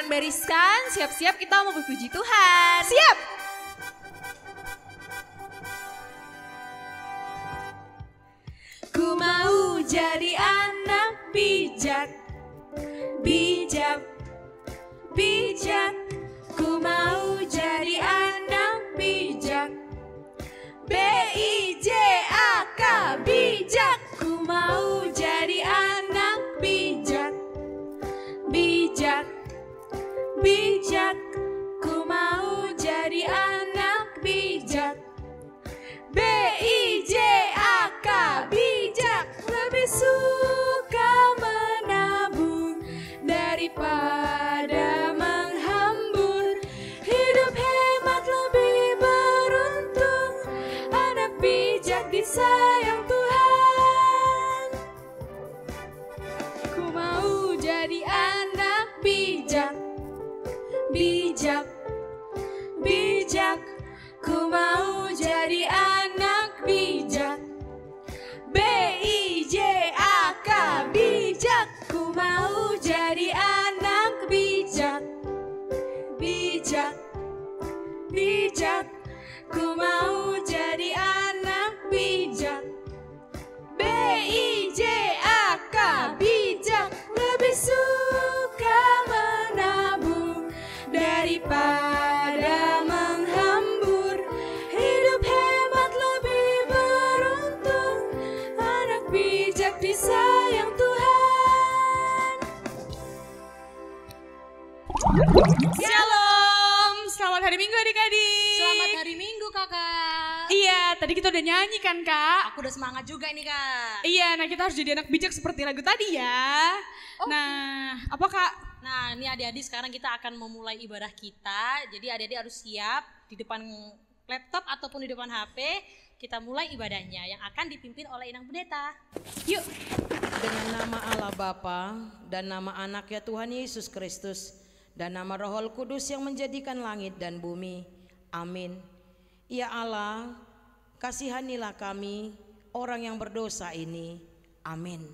beriskan, siap-siap kita mau berpuji Tuhan. Siap. Ku mau jadi anak bijak, bijak, bijak. Ku mau jadi anak bijak, B-I-J-A-K, bijak. Ku mau jadi anak bijak, bijak, bijak. Ku mau jadi anak bijak, B-I-J-A-K, bijak. Lebih suka menabung daripada menghambur. Hidup hemat lebih beruntung, anak bijak disayang Tuhan. Ku mau jadi anak bijak, bijak, bijak. Ku mau jadi anak bijak, B-I-J-A-K, bijak. Ku mau jadi anak bijak, bijak, bijak. Ku mau jadi anak bijak, B-I-J-A-K, bijak. Lebih suka menabung daripada menghambur. Hidup hemat lebih beruntung, anak bijak disayang Tuhan. Shalom. Selamat hari Minggu adik-adik. Selamat hari Minggu kakak. Iya, tadi kita udah nyanyi kan kak? Aku udah semangat juga ini kak. Iya, nah kita harus jadi anak bijak seperti lagu tadi ya. Nah, apa kak? Nah ini adik-adik sekarang kita akan memulai ibadah kita. Jadi adik-adik harus siap di depan laptop ataupun di depan HP. Kita mulai ibadahnya yang akan dipimpin oleh Inang Pendeta. Yuk. Dengan nama Allah Bapa dan nama Anak ya Tuhan Yesus Kristus dan nama Roh Kudus yang menjadikan langit dan bumi. Amin. Ya Allah, kasihanilah kami orang yang berdosa ini. Amin.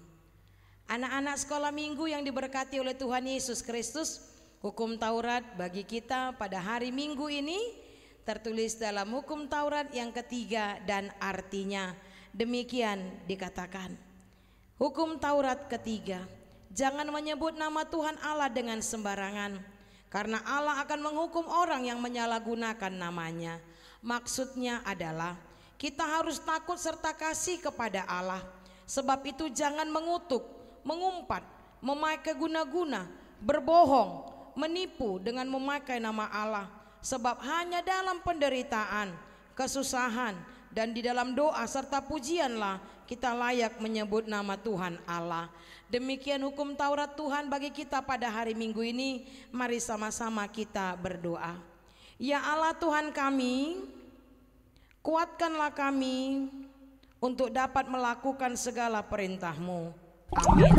Anak-anak sekolah minggu yang diberkati oleh Tuhan Yesus Kristus, hukum Taurat bagi kita pada hari Minggu ini tertulis dalam hukum Taurat yang ketiga dan artinya demikian dikatakan. Hukum Taurat ketiga, jangan menyebut nama Tuhan Allah dengan sembarangan, karena Allah akan menghukum orang yang menyalahgunakan namanya. Maksudnya adalah kita harus takut serta kasih kepada Allah. Sebab itu jangan mengutuk, mengumpat, memakai guna-guna, berbohong, menipu dengan memakai nama Allah. Sebab hanya dalam penderitaan, kesusahan, dan di dalam doa serta pujianlah kita layak menyebut nama Tuhan Allah. Demikian hukum Taurat Tuhan bagi kita pada hari Minggu ini. Mari sama-sama kita berdoa. Ya Allah Tuhan kami, kuatkanlah kami untuk dapat melakukan segala perintah-Mu. Amin.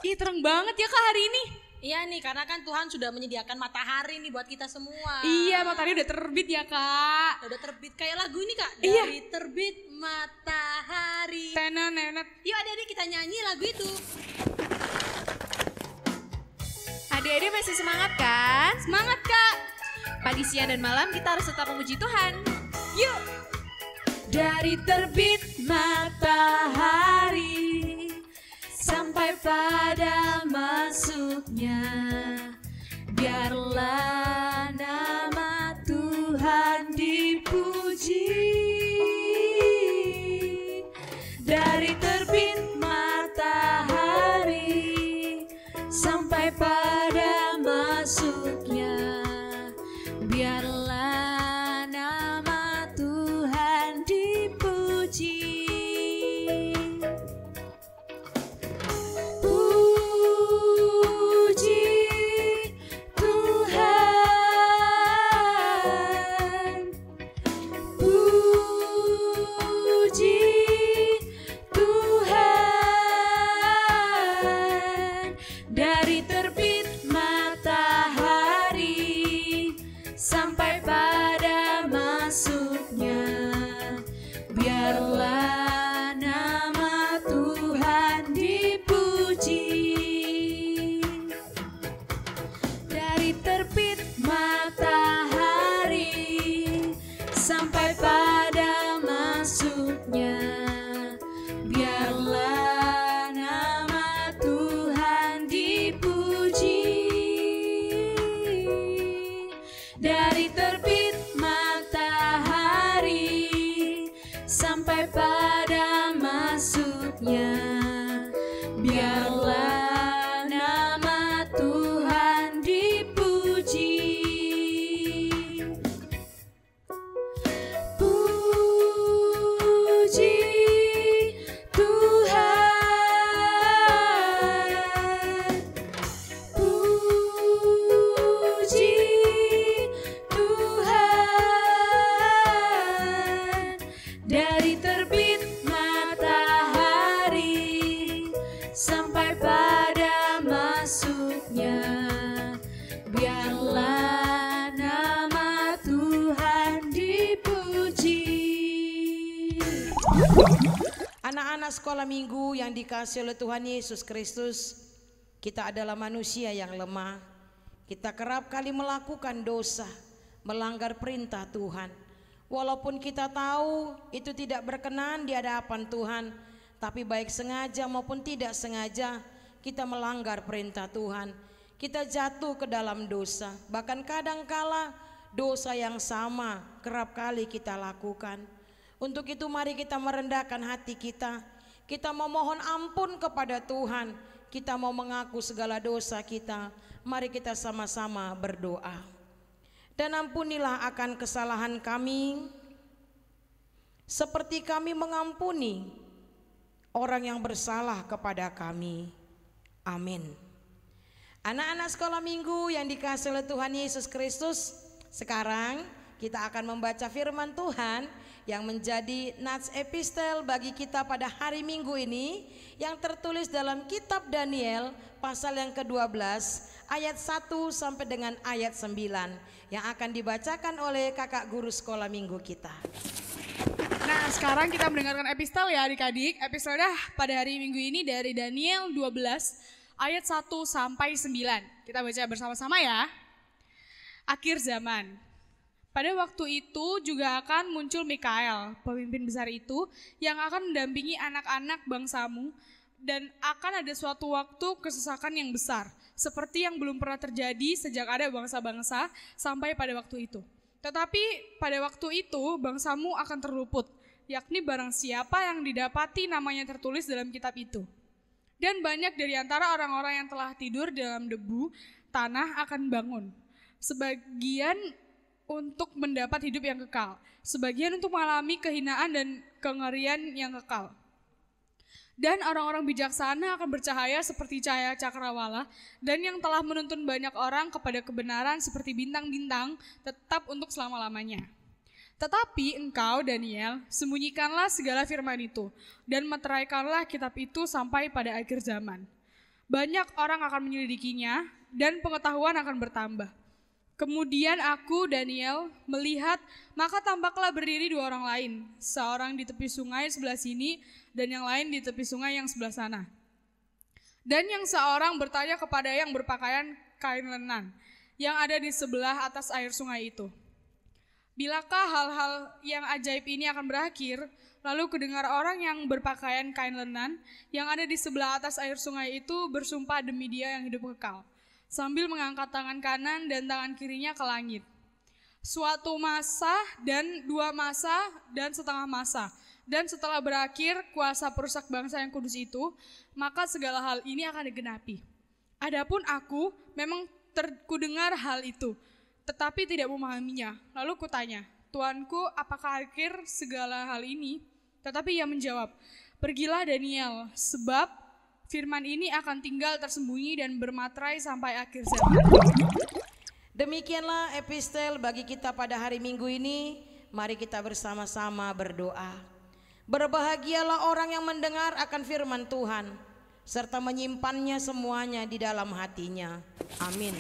Ih terang banget ya kak hari ini. Iya nih karena kan Tuhan sudah menyediakan matahari nih buat kita semua. Iya matahari udah terbit ya kak. Udah terbit kayak lagu ini kak. Iya. Dari terbit matahari. Tenenet. Yuk adik-adik kita nyanyi lagu itu. Adik-adik masih semangat kan? Semangat kak. Pagi, siang, dan malam kita harus tetap memuji Tuhan. Yuk. Dari terbit matahari sampai pada masuknya, biarlah nama Tuhan dipuji. Dari terbit matahari sampai pada masuknya, biarlah nama Tuhan dipuji. Puji Tuhan, puji Tuhan. Dari terbit matahari sampai pada masuknya, biarlah nama Tuhan dipuji. Dari sampai pada masuknya. Biarlah nama Tuhan dipuji. Puji Tuhan, puji Tuhan, dari terbit matahari sampai pada masuknya. Biarlah nama Tuhan dipuji. Anak-anak sekolah minggu yang dikasihi oleh Tuhan Yesus Kristus, kita adalah manusia yang lemah. Kita kerap kali melakukan dosa, melanggar perintah Tuhan. Walaupun kita tahu itu tidak berkenan di hadapan Tuhan, tapi baik sengaja maupun tidak sengaja kita melanggar perintah Tuhan. Kita jatuh ke dalam dosa, bahkan kadangkala dosa yang sama kerap kali kita lakukan. Untuk itu mari kita merendahkan hati kita. Kita memohon ampun kepada Tuhan. Kita mau mengaku segala dosa kita. Mari kita sama-sama berdoa. Dan ampunilah akan kesalahan kami, seperti kami mengampuni orang yang bersalah kepada kami. Amin. Anak-anak sekolah minggu yang dikasihi oleh Tuhan Yesus Kristus, sekarang kita akan membaca firman Tuhan yang menjadi nats epistel bagi kita pada hari Minggu ini, yang tertulis dalam kitab Daniel pasal yang ke-12 ayat 1 sampai dengan ayat 9, yang akan dibacakan oleh kakak guru sekolah minggu kita. Nah, sekarang kita mendengarkan epistel ya adik-adik. Epistelnya pada hari Minggu ini dari Daniel 12 ayat 1 sampai 9. Kita baca bersama-sama ya. Akhir zaman. Pada waktu itu juga akan muncul Mikael, pemimpin besar itu, yang akan mendampingi anak-anak bangsamu, dan akan ada suatu waktu kesesakan yang besar, seperti yang belum pernah terjadi sejak ada bangsa-bangsa sampai pada waktu itu. Tetapi pada waktu itu bangsamu akan terluput, yakni barang siapa yang didapati namanya tertulis dalam kitab itu. Dan banyak dari antara orang-orang yang telah tidur dalam debu tanah akan bangun. Sebagian untuk mendapat hidup yang kekal, sebagian untuk mengalami kehinaan dan kengerian yang kekal. Dan orang-orang bijaksana akan bercahaya seperti cahaya cakrawala, dan yang telah menuntun banyak orang kepada kebenaran seperti bintang-bintang tetap untuk selama-lamanya. Tetapi engkau, Daniel, sembunyikanlah segala firman itu, dan meteraikanlah kitab itu sampai pada akhir zaman. Banyak orang akan menyelidikinya, dan pengetahuan akan bertambah. Kemudian aku, Daniel, melihat, maka tampaklah berdiri dua orang lain, seorang di tepi sungai sebelah sini dan yang lain di tepi sungai yang sebelah sana. Dan yang seorang bertanya kepada yang berpakaian kain lenan, yang ada di sebelah atas air sungai itu. Bilakah hal-hal yang ajaib ini akan berakhir? Lalu kudengar orang yang berpakaian kain lenan, yang ada di sebelah atas air sungai itu bersumpah demi Dia yang hidup kekal, sambil mengangkat tangan kanan dan tangan kirinya ke langit. Suatu masa dan dua masa dan setengah masa. Dan setelah berakhir kuasa perusak bangsa yang kudus itu, maka segala hal ini akan digenapi. Adapun aku memang kudengar hal itu, tetapi tidak memahaminya. Lalu kutanya, Tuanku, apakah akhir segala hal ini? Tetapi ia menjawab, pergilah Daniel, sebab firman ini akan tinggal tersembunyi dan bermaterai sampai akhir zaman. Demikianlah epistel bagi kita pada hari Minggu ini. Mari kita bersama-sama berdoa. Berbahagialah orang yang mendengar akan firman Tuhan, serta menyimpannya semuanya di dalam hatinya. Amin.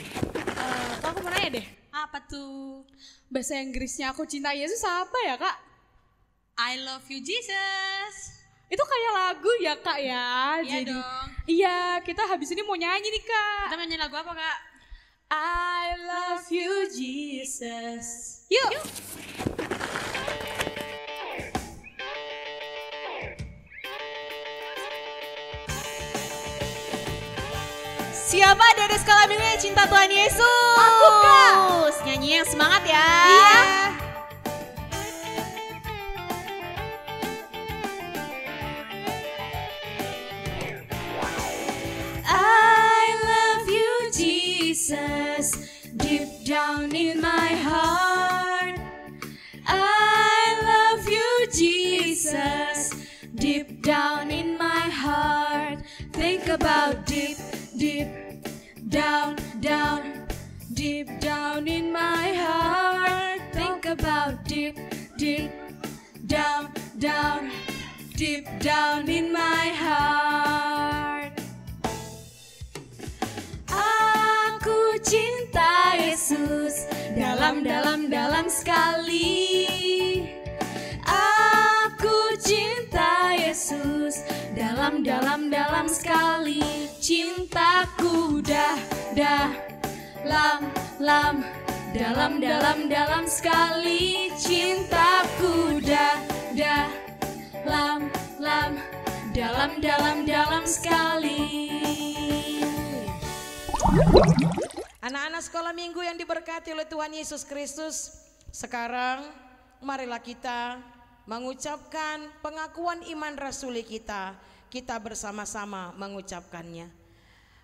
Aku mau nanya deh, Apa tuh? bahasa Inggrisnya aku cinta Yesus apa ya kak? I love you Jesus. Itu kayak lagu ya kak ya? Iya dong. Iya, kita habis ini mau nyanyi nih kak. Kita nyanyi lagu apa kak? I love you Jesus. Yuk. Siapa dari sekolah minggu yang cinta Tuhan Yesus? Aku, Kak. Nyanyi yang semangat ya. Iya. Jesus. Deep down in my heart, think about deep, deep down, down. Deep down in my heart, think about deep, deep down, down. Deep down in my heart. Aku cinta Yesus dalam sekali. Aku cinta Yesus dalam sekali. Cintaku dalam sekali. Cintaku dalam sekali. Anak-anak sekolah minggu yang diberkati oleh Tuhan Yesus Kristus, sekarang marilah kita mengucapkan pengakuan iman rasuli kita. Kita bersama-sama mengucapkannya.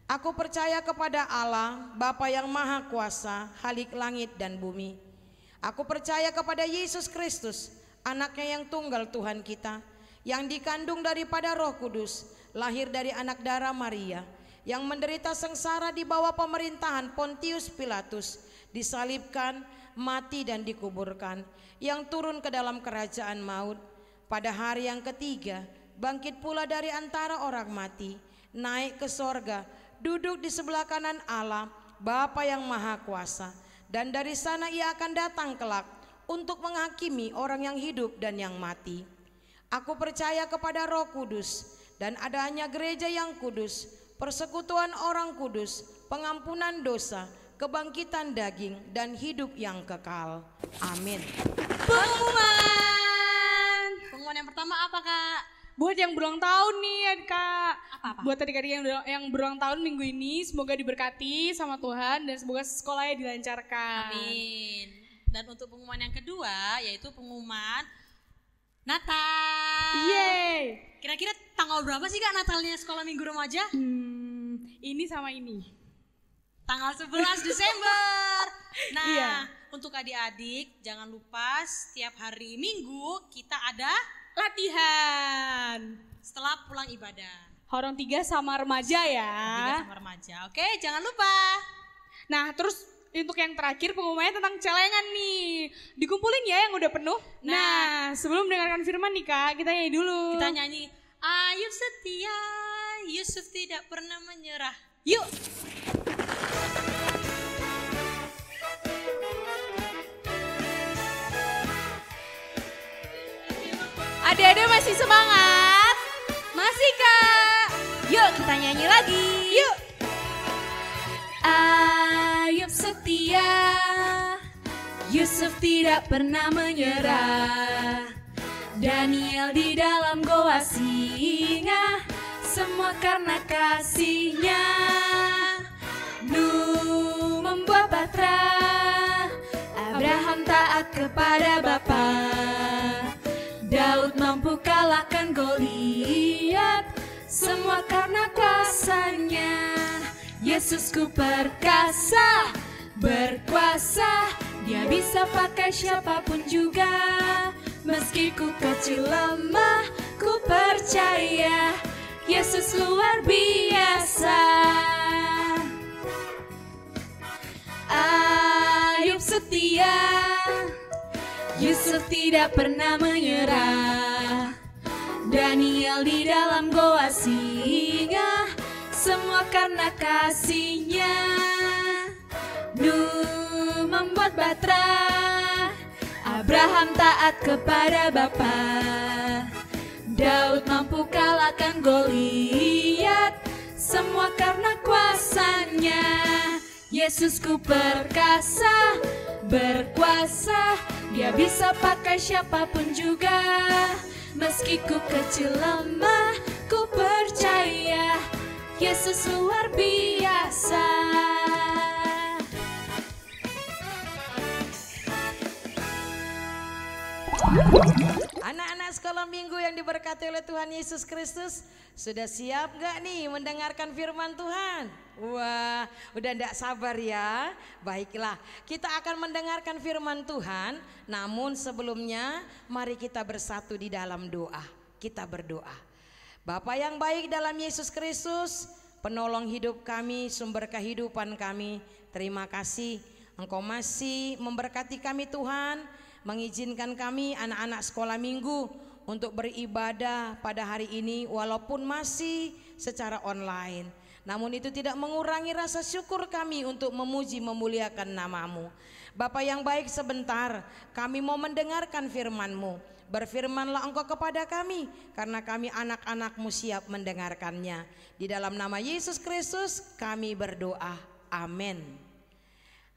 Aku percaya kepada Allah, Bapa yang Maha Kuasa, Khalik langit dan bumi. Aku percaya kepada Yesus Kristus, anaknya yang tunggal Tuhan kita, yang dikandung daripada Roh Kudus, lahir dari anak darah Maria, yang menderita sengsara di bawah pemerintahan Pontius Pilatus, disalibkan, mati dan dikuburkan, yang turun ke dalam kerajaan maut, pada hari yang ketiga bangkit pula dari antara orang mati, naik ke sorga, duduk di sebelah kanan Allah, Bapa yang Maha Kuasa, dan dari sana ia akan datang kelak untuk menghakimi orang yang hidup dan yang mati. Aku percaya kepada Roh Kudus dan adanya gereja yang kudus, persekutuan orang kudus, pengampunan dosa, kebangkitan daging, dan hidup yang kekal. Amin. Pengumuman yang pertama apa, Kak? Buat yang berulang tahun nih Kak. Apa-apa? Buat adik-adik yang berulang tahun minggu ini, semoga diberkati sama Tuhan dan semoga sekolahnya dilancarkan. Amin. Dan untuk pengumuman yang kedua yaitu pengumuman Natal. Yeay. Kira-kira tanggal berapa sih Kak Natalnya sekolah minggu remaja? Ini sama ini. Tanggal 11 Desember. Nah, Iya. untuk adik-adik jangan lupa setiap hari Minggu kita ada Latihan. setelah pulang ibadah. Horong 3 sama remaja ya. Tiga sama remaja. Oke, jangan lupa. Nah terus untuk yang terakhir pengumumannya tentang celengan nih. Dikumpulin ya yang udah penuh. Nah sebelum mendengarkan firman nih Kak, kita nyanyi dulu. Kita nyanyi Ayub setia, Yusuf tidak pernah menyerah. Yuk. Adik-adik masih semangat? Masih Kak? Yuk kita nyanyi lagi. Yuk. Ayub setia, Yusuf tidak pernah menyerah. Daniel di dalam goa singa, semua karena kasihnya. Nuh membuat batra, Abraham taat kepada Bapa. Daud mampu kalahkan Goliat, semua karena kuasanya. Yesusku perkasa, berkuasa, dia bisa pakai siapapun juga. Meski ku kecil lemah, ku percaya Yesus luar biasa. Ayub setia, Yusuf tidak pernah menyerah. Daniel di dalam goa singa, semua karena kasihnya. Nuh membuat batra, Abraham taat kepada Bapa. Daud mampu kalahkan Goliat, semua karena kuasanya. Yesusku perkasa, berkuasa, dia bisa pakai siapapun juga. Meski ku kecil lemah, ku percaya Yesus luar biasa. Anak-anak sekolah minggu yang diberkati oleh Tuhan Yesus Kristus, sudah siap gak nih mendengarkan firman Tuhan? Wah, udah gak sabar ya. Baiklah, kita akan mendengarkan firman Tuhan. Namun sebelumnya mari kita bersatu di dalam doa. Kita berdoa. Bapa yang baik dalam Yesus Kristus, penolong hidup kami, sumber kehidupan kami, terima kasih Engkau masih memberkati kami Tuhan, mengizinkan kami anak-anak sekolah minggu untuk beribadah pada hari ini walaupun masih secara online. Namun itu tidak mengurangi rasa syukur kami untuk memuji memuliakan nama-Mu. Bapa yang baik, sebentar kami mau mendengarkan firman-Mu. Berfirmanlah Engkau kepada kami, karena kami anak-anak-Mu siap mendengarkannya. Di dalam nama Yesus Kristus kami berdoa, amin.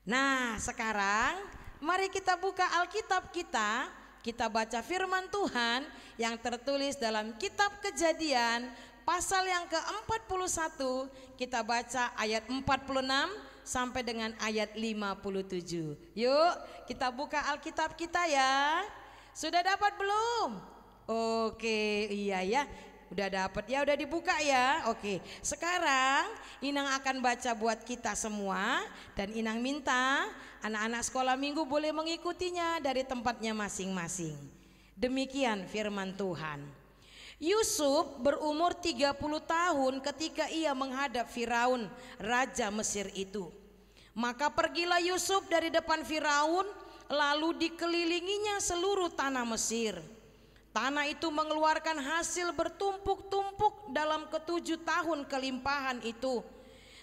Nah, sekarang mari kita buka Alkitab kita. Kita baca firman Tuhan yang tertulis dalam kitab Kejadian pasal yang ke-41. Kita baca ayat 46 sampai dengan ayat 57. Yuk kita buka Alkitab kita ya. Sudah dapat belum? Oke, iya ya. Udah dapat ya, udah dibuka ya. Oke, sekarang Inang akan baca buat kita semua. Dan Inang minta anak-anak sekolah minggu boleh mengikutinya dari tempatnya masing-masing. Demikian firman Tuhan. Yusuf berumur 30 tahun ketika ia menghadap Firaun, raja Mesir itu. Maka pergilah Yusuf dari depan Firaun, lalu dikelilinginya seluruh tanah Mesir. Tanah itu mengeluarkan hasil bertumpuk-tumpuk dalam ke-7 tahun kelimpahan itu.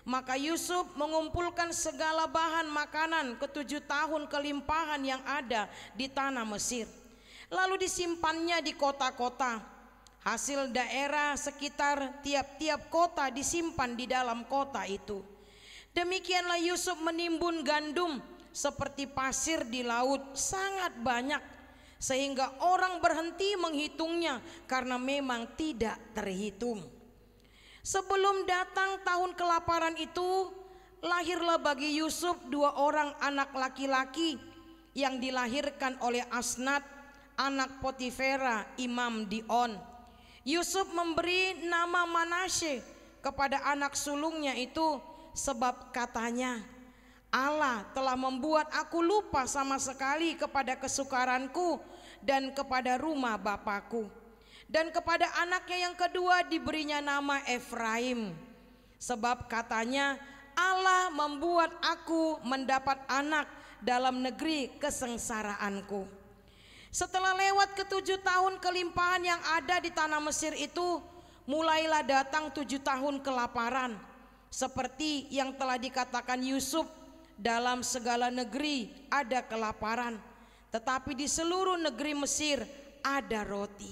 Maka Yusuf mengumpulkan segala bahan makanan ke-7 tahun kelimpahan yang ada di tanah Mesir. Lalu disimpannya di kota-kota. Hasil daerah sekitar tiap-tiap kota disimpan di dalam kota itu. Demikianlah Yusuf menimbun gandum seperti pasir di laut, sangat banyak, sehingga orang berhenti menghitungnya karena memang tidak terhitung. Sebelum datang tahun kelaparan itu, lahirlah bagi Yusuf 2 orang anak laki-laki yang dilahirkan oleh Asnat, anak Potifera, imam di On. Yusuf memberi nama Manasye kepada anak sulungnya itu, sebab katanya, Allah telah membuat aku lupa sama sekali kepada kesukaranku dan kepada rumah bapakku. Dan kepada anaknya yang kedua diberinya nama Efraim, sebab katanya, Allah membuat aku mendapat anak dalam negeri kesengsaraanku. Setelah lewat ke-7 tahun kelimpahan yang ada di tanah Mesir itu, mulailah datang 7 tahun kelaparan, seperti yang telah dikatakan Yusuf, dalam segala negeri ada kelaparan, tetapi di seluruh negeri Mesir ada roti.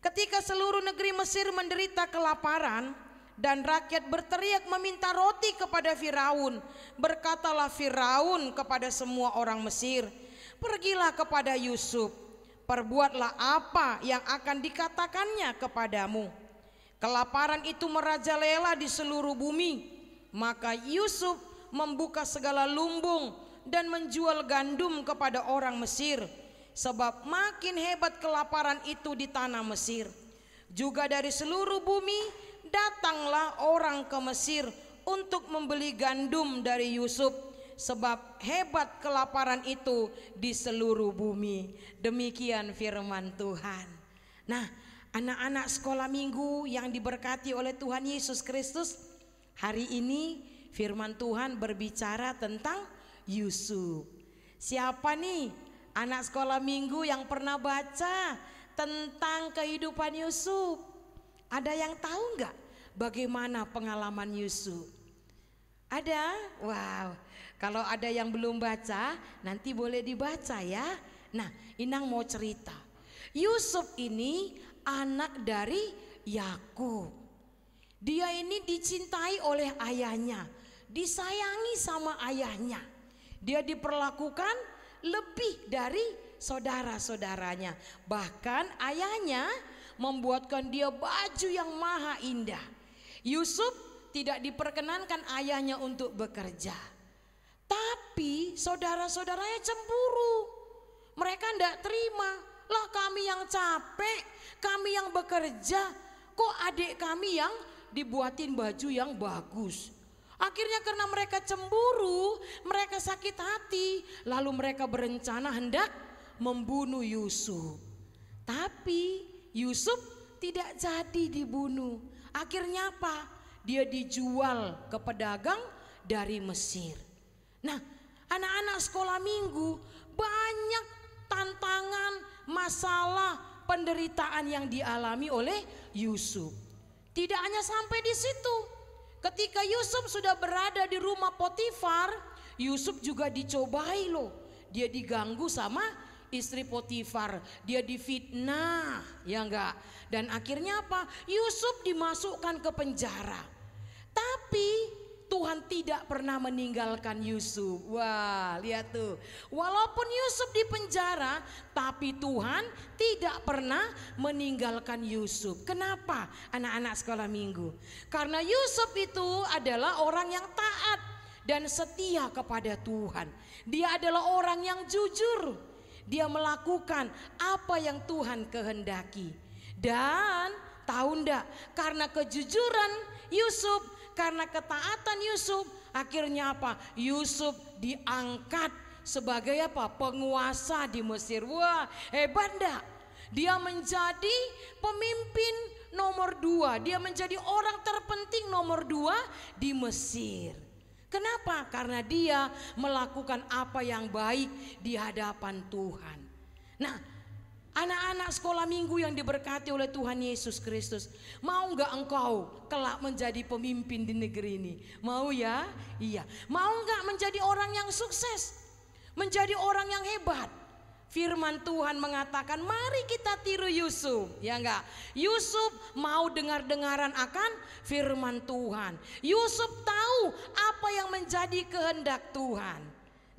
Ketika seluruh negeri Mesir menderita kelaparan dan rakyat berteriak meminta roti kepada Firaun, berkatalah Firaun kepada semua orang Mesir, pergilah kepada Yusuf, perbuatlah apa yang akan dikatakannya kepadamu. Kelaparan itu merajalela di seluruh bumi. Maka Yusuf membuka segala lumbung dan menjual gandum kepada orang Mesir, sebab makin hebat kelaparan itu di tanah Mesir. Juga dari seluruh bumi datanglah orang ke Mesir untuk membeli gandum dari Yusuf, sebab hebat kelaparan itu di seluruh bumi. Demikian firman Tuhan. Nah, anak-anak sekolah minggu yang diberkati oleh Tuhan Yesus Kristus, hari ini firman Tuhan berbicara tentang Yusuf. Siapa nih anak sekolah minggu yang pernah baca tentang kehidupan Yusuf? Ada yang tahu nggak bagaimana pengalaman Yusuf? Ada? Wow. Kalau ada yang belum baca, nanti boleh dibaca ya. Nah, Inang mau cerita. Yusuf ini anak dari Yakub. Dia ini dicintai oleh ayahnya, disayangi sama ayahnya. Dia diperlakukan lebih dari saudara-saudaranya. Bahkan ayahnya membuatkan dia baju yang maha indah. Yusuf tidak diperkenankan ayahnya untuk bekerja. Tapi saudara-saudaranya cemburu. Mereka tidak terima Lah kami yang capek, kami yang bekerja, kok adik kami yang dibuatin baju yang bagus. Akhirnya karena mereka cemburu, mereka sakit hati, lalu mereka berencana hendak membunuh Yusuf. Tapi Yusuf tidak jadi dibunuh. Akhirnya apa? Dia dijual ke pedagang dari Mesir. Nah, anak-anak sekolah minggu banyak tantangan, masalah, penderitaan yang dialami oleh Yusuf. Tidak hanya sampai di situ. Ketika Yusuf sudah berada di rumah Potifar, Yusuf juga dicobai loh. Dia diganggu sama istri Potifar, dia difitnah, ya enggak? Dan akhirnya apa? Yusuf dimasukkan ke penjara. Tapi Tuhan tidak pernah meninggalkan Yusuf. Wah, lihat tuh. Walaupun Yusuf di penjara, tapi Tuhan tidak pernah meninggalkan Yusuf. Kenapa? Anak-anak sekolah minggu. Karena Yusuf itu adalah orang yang taat dan setia kepada Tuhan. Dia adalah orang yang jujur. Dia melakukan apa yang Tuhan kehendaki. Dan tahu enggak, karena kejujuran Yusuf, karena ketaatan Yusuf, akhirnya apa? Yusuf diangkat sebagai apa? Penguasa di Mesir. Wah, hebat enggak? Dia menjadi pemimpin nomor 2. Dia menjadi orang terpenting nomor 2 di Mesir. Kenapa? Karena dia melakukan apa yang baik di hadapan Tuhan. Nah, anak-anak sekolah minggu yang diberkati oleh Tuhan Yesus Kristus, mau nggak engkau kelak menjadi pemimpin di negeri ini? Mau ya? Iya. Mau nggak menjadi orang yang sukses? Menjadi orang yang hebat? Firman Tuhan mengatakan, mari kita tiru Yusuf, ya enggak? Yusuf mau dengar-dengaran akan firman Tuhan. Yusuf tahu apa yang menjadi kehendak Tuhan.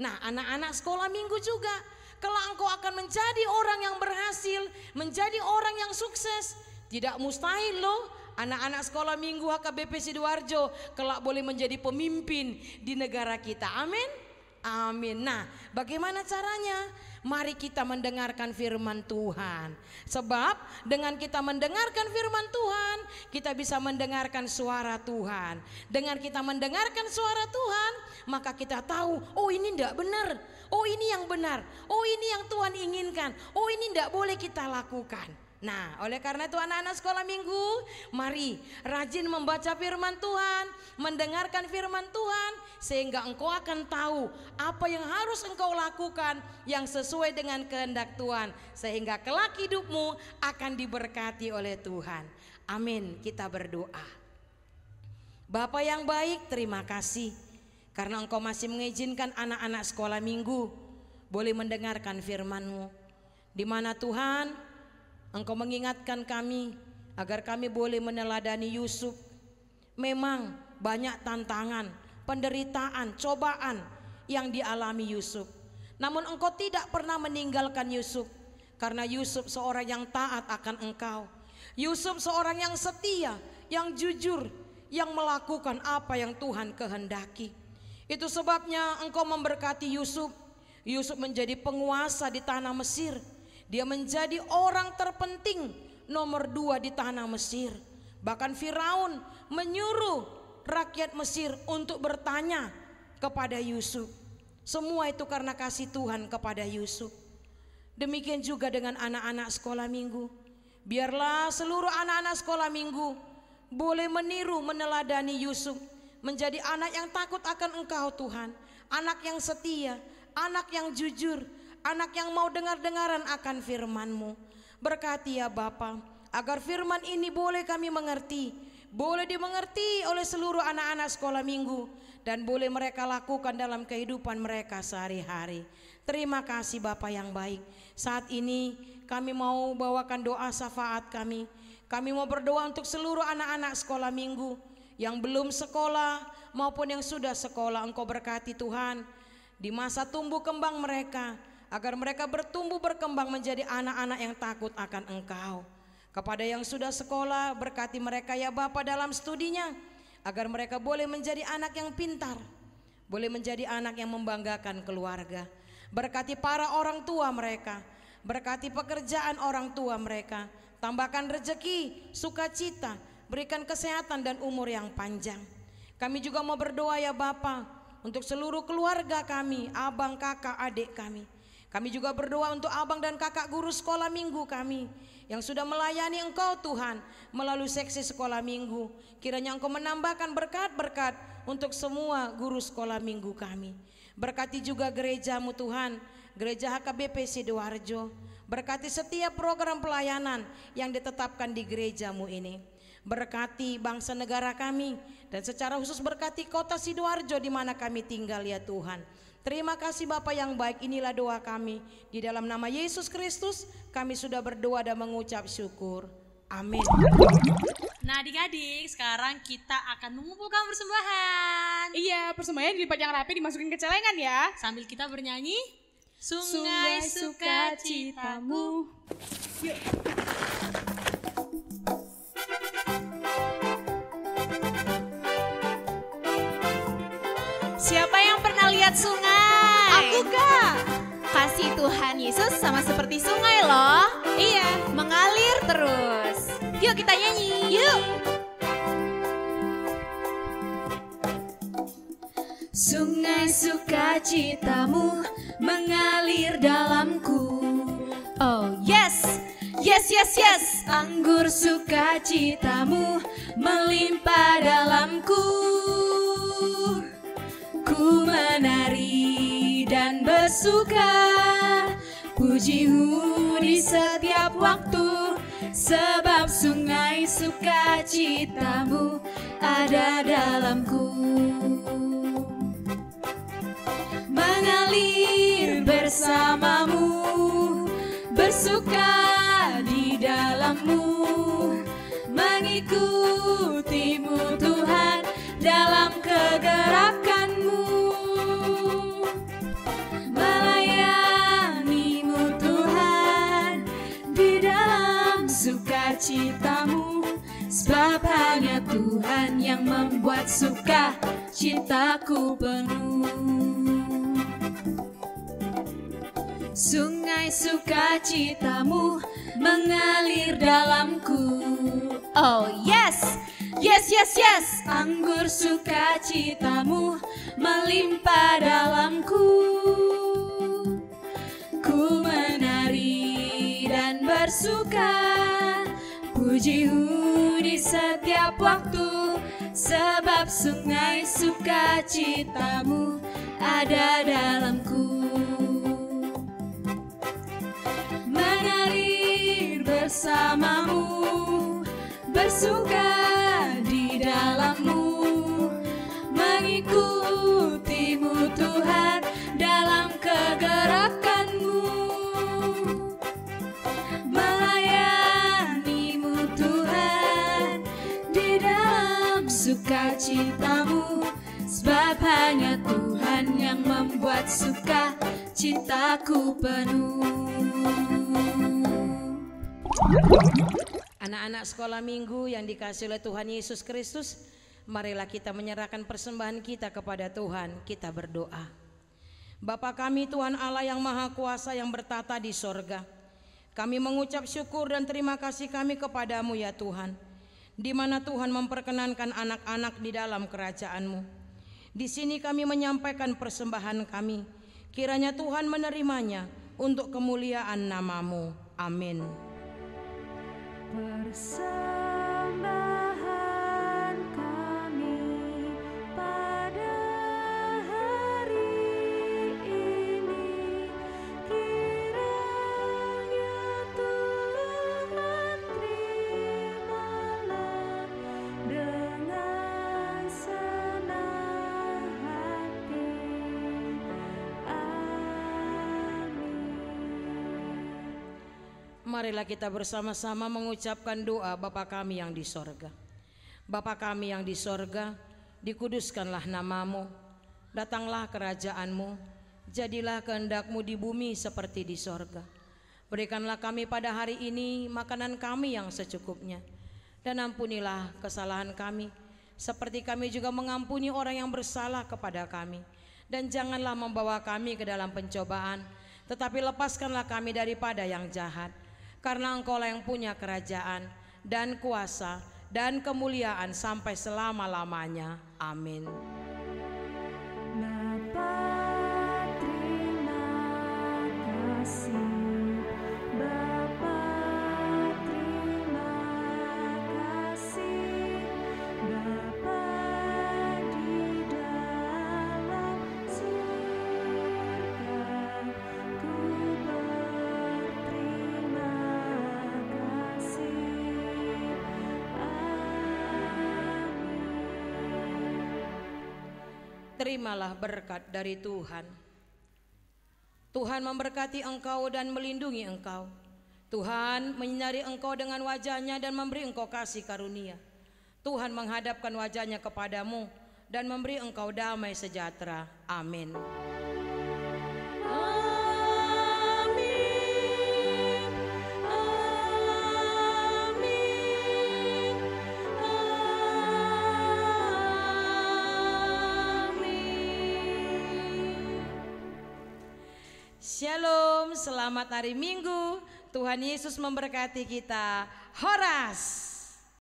Nah, anak-anak sekolah minggu juga, kalau engkau akan menjadi orang yang berhasil, menjadi orang yang sukses, tidak mustahil loh. Anak-anak sekolah minggu HKBP Sidoarjo kelak boleh menjadi pemimpin di negara kita. Amin. Amin. Nah, bagaimana caranya? Mari kita mendengarkan firman Tuhan. Sebab dengan kita mendengarkan firman Tuhan, kita bisa mendengarkan suara Tuhan. Dengan kita mendengarkan suara Tuhan, maka kita tahu, oh ini tidak benar, oh ini yang benar, oh ini yang Tuhan inginkan, oh ini tidak boleh kita lakukan. Nah, oleh karena itu anak-anak sekolah minggu, mari rajin membaca firman Tuhan, mendengarkan firman Tuhan, sehingga engkau akan tahu apa yang harus engkau lakukan yang sesuai dengan kehendak Tuhan, sehingga kelak hidupmu akan diberkati oleh Tuhan. Amin. Kita berdoa. Bapa yang baik, terima kasih karena engkau masih mengizinkan anak-anak sekolah minggu boleh mendengarkan firman-Mu, di mana Tuhan Engkau mengingatkan kami agar kami boleh meneladani Yusuf. Memang banyak tantangan, penderitaan, cobaan yang dialami Yusuf. Namun engkau tidak pernah meninggalkan Yusuf, karena Yusuf seorang yang taat akan engkau. Yusuf seorang yang setia, yang jujur, yang melakukan apa yang Tuhan kehendaki. Itu sebabnya engkau memberkati Yusuf. Yusuf menjadi penguasa di tanah Mesir. Dia menjadi orang terpenting nomor 2 di tanah Mesir. Bahkan Firaun menyuruh rakyat Mesir untuk bertanya kepada Yusuf. Semua itu karena kasih Tuhan kepada Yusuf. Demikian juga dengan anak-anak sekolah minggu. Biarlah seluruh anak-anak sekolah minggu boleh meniru, meneladani Yusuf, menjadi anak yang takut akan Engkau Tuhan, anak yang setia, anak yang jujur, anak yang mau dengar-dengaran akan firman-Mu. Berkati ya Bapa, agar firman ini boleh kami mengerti, boleh dimengerti oleh seluruh anak-anak sekolah minggu, dan boleh mereka lakukan dalam kehidupan mereka sehari-hari. Terima kasih Bapa yang baik. Saat ini kami mau bawakan doa syafaat kami. Kami mau berdoa untuk seluruh anak-anak sekolah minggu yang belum sekolah maupun yang sudah sekolah. Engkau berkati Tuhan di masa tumbuh kembang mereka, agar mereka bertumbuh berkembang menjadi anak-anak yang takut akan Engkau. Kepada yang sudah sekolah, berkati mereka ya Bapa dalam studinya, agar mereka boleh menjadi anak yang pintar, boleh menjadi anak yang membanggakan keluarga. Berkati para orang tua mereka, Berkati pekerjaan orang tua mereka. Tambahkan rezeki, sukacita, berikan kesehatan dan umur yang panjang. Kami juga mau berdoa ya Bapa, untuk seluruh keluarga kami, abang, kakak, adik kami. Kami juga berdoa untuk abang dan kakak guru sekolah minggu kami yang sudah melayani Engkau Tuhan melalui seksi sekolah minggu. Kiranya Engkau menambahkan berkat-berkat untuk semua guru sekolah minggu kami. Berkati juga gerejamu Tuhan, gereja HKBP Sidoarjo. Berkati setiap program pelayanan yang ditetapkan di gerejamu ini. Berkati bangsa negara kami dan secara khusus berkati kota Sidoarjo di mana kami tinggal ya Tuhan. Terima kasih Bapa yang baik, inilah doa kami. Di dalam nama Yesus Kristus kami sudah berdoa dan mengucap syukur. Amin. Nah adik-adik, sekarang kita akan mengumpulkan persembahan. Iya, persembahan di tempat yang rapi dimasukin ke celengan ya. Sambil kita bernyanyi Sungai Sukacitamu. Yuk. Siapa yang pernah lihat sungai? Aku Kak. Kasih Tuhan Yesus sama seperti sungai loh. Iya. Mengalir terus. Yuk kita nyanyi. Yuk. Sungai sukacitamu mengalir dalamku. Oh yes, yes, yes, yes. Anggur sukacitamu melimpah dalamku. Ku menari dan bersuka, pujimu di setiap waktu, sebab sungai sukacitamu ada dalamku. Mengalir bersamamu, bersuka di dalammu, mengikutimu Tuhan dalam kegerakanmu, melayanimu Tuhan di dalam sukacitamu, sebab hanya Tuhan yang membuat sukacitaku penuh. Sungai sukacitamu mengalir dalamku. Oh yes, yes, yes, yes. Anggur sukacitamu melimpah dalamku. Ku menari dan bersuka, pujimu di setiap waktu, sebab sungai sukacitamu ada dalamku. Menari bersamamu, bersuka di dalammu, mengikutimu Tuhan dalam kegerakanmu, melayanimu Tuhan di dalam sukacitamu, sebab hanya Tuhan yang membuat sukacitaku penuh. Anak-anak sekolah minggu yang dikasihi oleh Tuhan Yesus Kristus, marilah kita menyerahkan persembahan kita kepada Tuhan. Kita berdoa. Bapa kami Tuhan Allah yang Maha Kuasa yang bertata di sorga, kami mengucap syukur dan terima kasih kami kepadamu ya Tuhan, di mana Tuhan memperkenankan anak-anak di dalam kerajaan-Mu. Di sini kami menyampaikan persembahan kami, kiranya Tuhan menerimanya untuk kemuliaan nama-Mu. Amin. Persembahan kami pada hari ini, kiranya Tuhan terimalah dengan senang hati. Marilah kita bersama-sama mengucapkan doa Bapa kami yang di sorga. Bapa kami yang di sorga, dikuduskanlah namamu, datanglah kerajaan-Mu, jadilah kehendak-Mu di bumi seperti di sorga. Berikanlah kami pada hari ini makanan kami yang secukupnya, dan ampunilah kesalahan kami, seperti kami juga mengampuni orang yang bersalah kepada kami. Dan janganlah membawa kami ke dalam pencobaan, tetapi lepaskanlah kami daripada yang jahat. Karena Engkaulah yang punya kerajaan dan kuasa dan kemuliaan sampai selama-lamanya. Amin. Bapa, terima kasih. Bapa, terima kasih. Bapa di dalam surga, ku berterima kasih. Terimalah berkat dari Tuhan. Tuhan memberkati engkau dan melindungi engkau. Tuhan menyinari engkau dengan wajahnya dan memberi engkau kasih karunia. Tuhan menghadapkan wajahnya kepadamu dan memberi engkau damai sejahtera. Amin. Shalom, selamat hari Minggu. Tuhan Yesus memberkati kita. Horas.